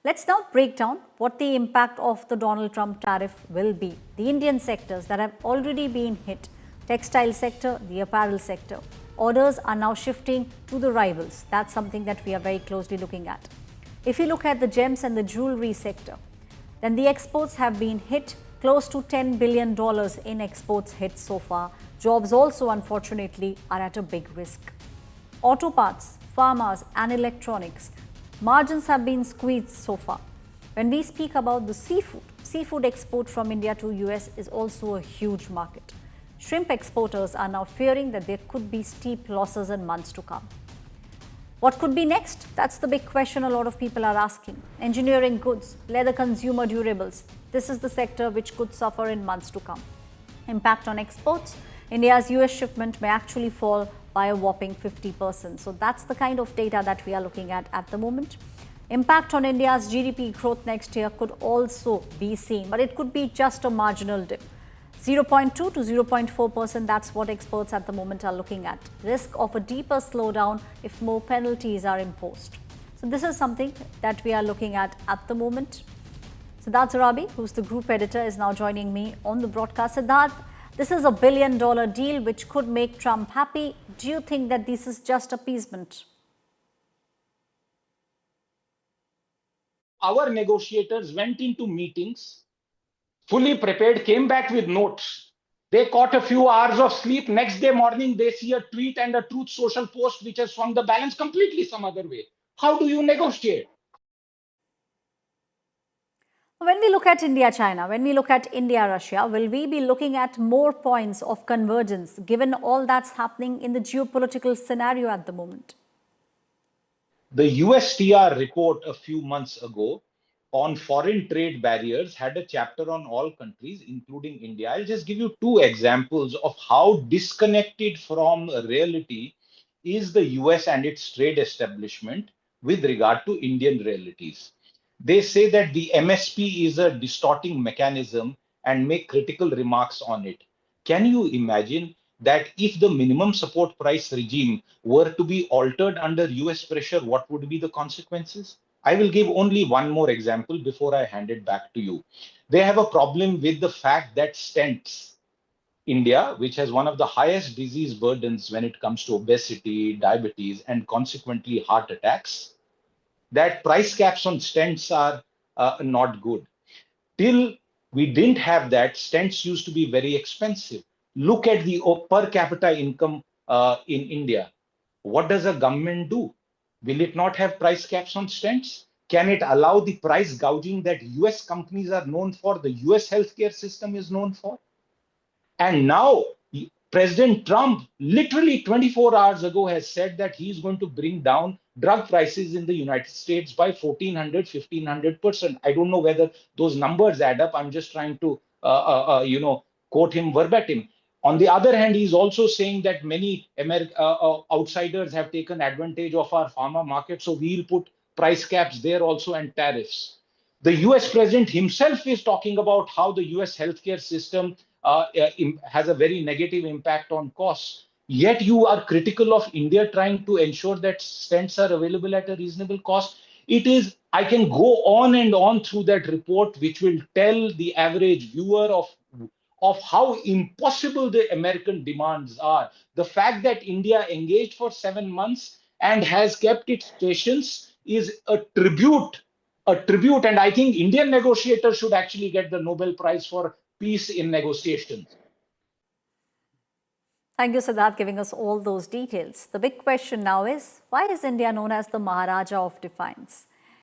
Let's now break down what the impact of the Donald Trump tariff will be. The Indian sectors that have already been hit, textile sector, the apparel sector, orders are now shifting to the rivals. That's something that we are very closely looking at. If you look at the gems and the jewellery sector, then the exports have been hit, close to $10 billion in exports hit so far. Jobs also, unfortunately, are at a big risk. Auto parts, pharmas and electronics, margins have been squeezed so far. When we speak about the seafood export from India to US is also a huge market. Shrimp exporters are now fearing that there could be steep losses in months to come. What could be next? That's the big question a lot of people are asking. Engineering goods, leather consumer durables, this is the sector which could suffer in months to come. Impact on exports, India's US shipment may actually fall by a whopping 50%. So that's the kind of data that we are looking at the moment. Impact on India's GDP growth next year could also be seen, but it could be just a marginal dip. 0.2 to 0.4%, that's what experts at the moment are looking at. Risk of a deeper slowdown if more penalties are imposed. So this is something that we are looking at the moment. Siddharth Zarabi, who's the group editor, is now joining me on the broadcast. Siddharth, this is $1 billion deal which could make Trump happy. Do you think that this is just appeasement? Our negotiators went into meetings fully prepared, came back with notes. They caught a few hours of sleep. Next day morning, they see a tweet and a Truth Social post which has swung the balance completely some other way. How do you negotiate? When we look at India-China, when we look at India-Russia, will we be looking at more points of convergence given all that's happening in the geopolitical scenario at the moment? The USTR report a few months ago on foreign trade barriers had a chapter on all countries, including India. I'll just give you two examples of how disconnected from reality is the US and its trade establishment with regard to Indian realities. They say that the MSP is a distorting mechanism and make critical remarks on it. Can you imagine that if the minimum support price regime were to be altered under US pressure, what would be the consequences? I will give only one more example before I hand it back to you. They have a problem with the fact that Stents, India, which has one of the highest disease burdens when it comes to obesity, diabetes, and consequently heart attacks, that price caps on Stents are not good. Till we didn't have that, Stents used to be very expensive. Look at the per capita income in India. What does a government do? Will it not have price caps on Stents? Can it allow the price gouging that US companies are known for, the US healthcare system is known for? And now President Trump, literally 24 hours ago, has said that he's going to bring down drug prices in the United States by 1,400, 1,500%. I don't know whether those numbers add up. I'm just trying to, quote him verbatim. On the other hand, he's also saying that many outsiders have taken advantage of our pharma market, so we'll put price caps there also and tariffs. The US president himself is talking about how the US healthcare system has a very negative impact on costs. Yet you are critical of India trying to ensure that stents are available at a reasonable cost. It is, I can go on and on through that report, which will tell the average viewer of how impossible the American demands are. The fact that India engaged for 7 months and has kept its patience is a tribute. And I think Indian negotiators should actually get the Nobel Prize for peace in negotiations. Thank you, Siddharth, giving us all those details. The big question now is, why is India known as the Maharaja of Defiance?